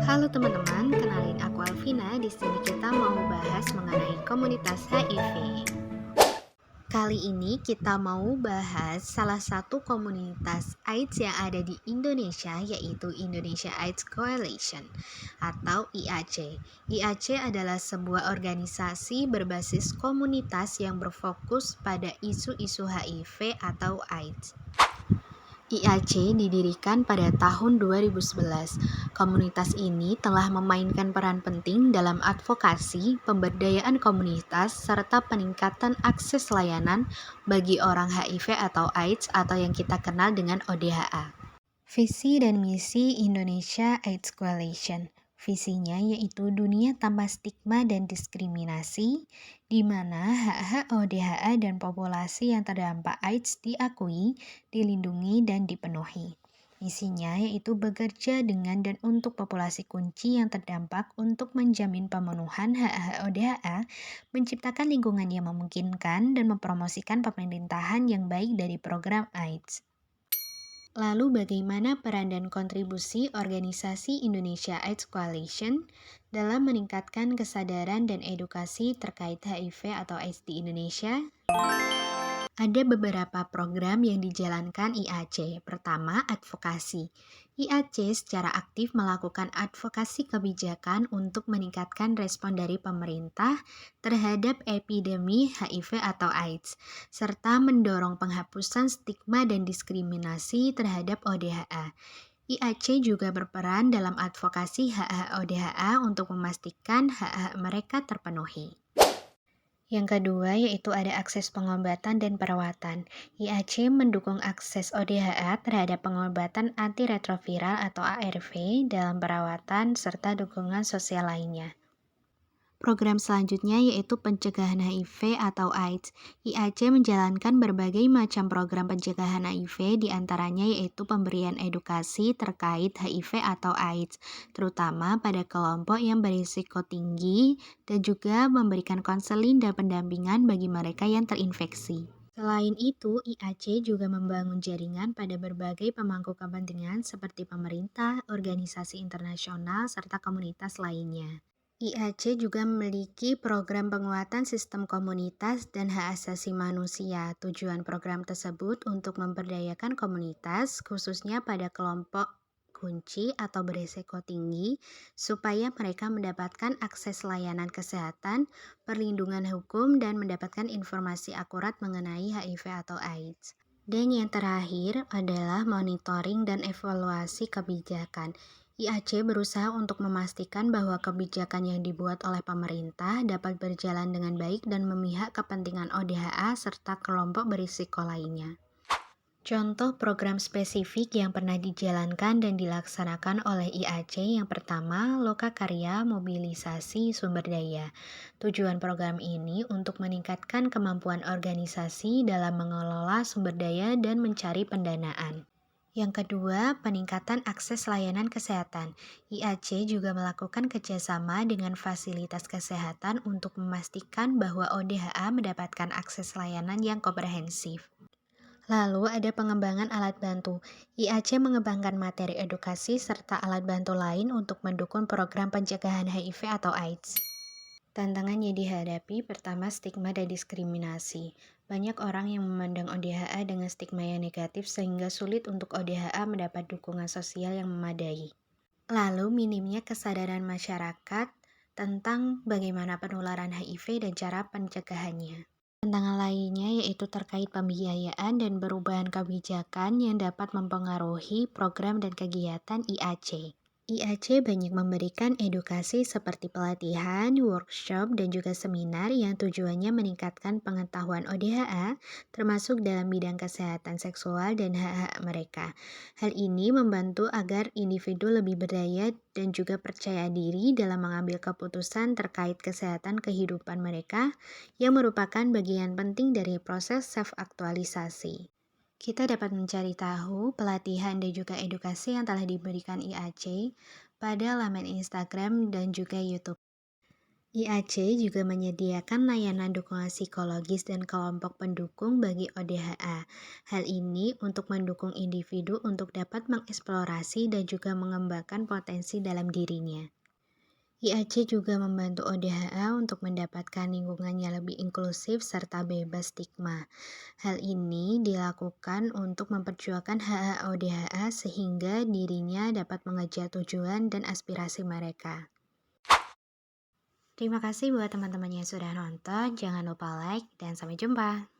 Halo teman-teman, kenalin aku Alvina. Di sini kita mau bahas mengenai komunitas HIV. Kali ini kita mau bahas salah satu komunitas AIDS yang ada di Indonesia, yaitu Indonesia AIDS Coalition atau IAC. IAC adalah sebuah organisasi berbasis komunitas yang berfokus pada isu-isu HIV atau AIDS. IAC didirikan pada tahun 2011. Komunitas ini telah memainkan peran penting dalam advokasi, pemberdayaan komunitas, serta peningkatan akses layanan bagi orang HIV atau AIDS atau yang kita kenal dengan ODHA. Visi dan misi Indonesia AIDS Coalition. Visinya yaitu dunia tanpa stigma dan diskriminasi, di mana hak-hak ODHA dan populasi yang terdampak AIDS diakui, dilindungi, dan dipenuhi. Misinya yaitu bekerja dengan dan untuk populasi kunci yang terdampak untuk menjamin pemenuhan hak-hak ODHA, menciptakan lingkungan yang memungkinkan, dan mempromosikan pemerintahan yang baik dari program AIDS. Lalu bagaimana peran dan kontribusi organisasi Indonesia AIDS Coalition dalam meningkatkan kesadaran dan edukasi terkait HIV atau AIDS di Indonesia? Ada beberapa program yang dijalankan IAC. Pertama, advokasi. IAC secara aktif melakukan advokasi kebijakan untuk meningkatkan respon dari pemerintah terhadap epidemi HIV atau AIDS, serta mendorong penghapusan stigma dan diskriminasi terhadap ODHA. IAC juga berperan dalam advokasi hak-hak ODHA untuk memastikan hak-hak mereka terpenuhi. Yang kedua yaitu ada akses pengobatan dan perawatan. IAC mendukung akses ODHA terhadap pengobatan antiretroviral atau ARV dalam perawatan serta dukungan sosial lainnya. Program selanjutnya yaitu pencegahan HIV atau AIDS. IAC menjalankan berbagai macam program pencegahan HIV, diantaranya yaitu pemberian edukasi terkait HIV atau AIDS, terutama pada kelompok yang berisiko tinggi, dan juga memberikan konseling dan pendampingan bagi mereka yang terinfeksi. Selain itu, IAC juga membangun jaringan pada berbagai pemangku kepentingan seperti pemerintah, organisasi internasional, serta komunitas lainnya. IAC juga memiliki program penguatan sistem komunitas dan hak asasi manusia. Tujuan program tersebut untuk memberdayakan komunitas, khususnya pada kelompok kunci atau berisiko tinggi, supaya mereka mendapatkan akses layanan kesehatan, perlindungan hukum, dan mendapatkan informasi akurat mengenai HIV atau AIDS. Dan yang terakhir adalah monitoring dan evaluasi kebijakan. IAC berusaha untuk memastikan bahwa kebijakan yang dibuat oleh pemerintah dapat berjalan dengan baik dan memihak kepentingan ODHA serta kelompok berisiko lainnya. Contoh program spesifik yang pernah dijalankan dan dilaksanakan oleh IAC yang pertama, Lokakarya Mobilisasi Sumber Daya. Tujuan program ini untuk meningkatkan kemampuan organisasi dalam mengelola sumber daya dan mencari pendanaan. Yang kedua, peningkatan akses layanan kesehatan. IAC juga melakukan kerjasama dengan fasilitas kesehatan untuk memastikan bahwa ODHA mendapatkan akses layanan yang komprehensif. Lalu ada pengembangan alat bantu. IAC mengembangkan materi edukasi serta alat bantu lain untuk mendukung program pencegahan HIV atau AIDS. Tantangan yang dihadapi pertama stigma dan diskriminasi. Banyak orang yang memandang ODHA dengan stigma yang negatif sehingga sulit untuk ODHA mendapat dukungan sosial yang memadai. Lalu minimnya kesadaran masyarakat tentang bagaimana penularan HIV dan cara pencegahannya. Tantangan lainnya yaitu terkait pembiayaan dan perubahan kebijakan yang dapat mempengaruhi program dan kegiatan IAC. IAC banyak memberikan edukasi seperti pelatihan, workshop, dan juga seminar yang tujuannya meningkatkan pengetahuan ODHA, termasuk dalam bidang kesehatan seksual dan hak-hak mereka. Hal ini membantu agar individu lebih berdaya dan juga percaya diri dalam mengambil keputusan terkait kesehatan kehidupan mereka, yang merupakan bagian penting dari proses self-aktualisasi. Kita dapat mencari tahu pelatihan dan juga edukasi yang telah diberikan IAC pada laman Instagram dan juga YouTube. IAC juga menyediakan layanan dukungan psikologis dan kelompok pendukung bagi ODHA. Hal ini untuk mendukung individu untuk dapat mengeksplorasi dan juga mengembangkan potensi dalam dirinya. IAC juga membantu ODHA untuk mendapatkan lingkungan yang lebih inklusif serta bebas stigma. Hal ini dilakukan untuk memperjuangkan hak-hak ODHA sehingga dirinya dapat mengejar tujuan dan aspirasi mereka. Terima kasih buat teman-teman yang sudah nonton. Jangan lupa like dan sampai jumpa.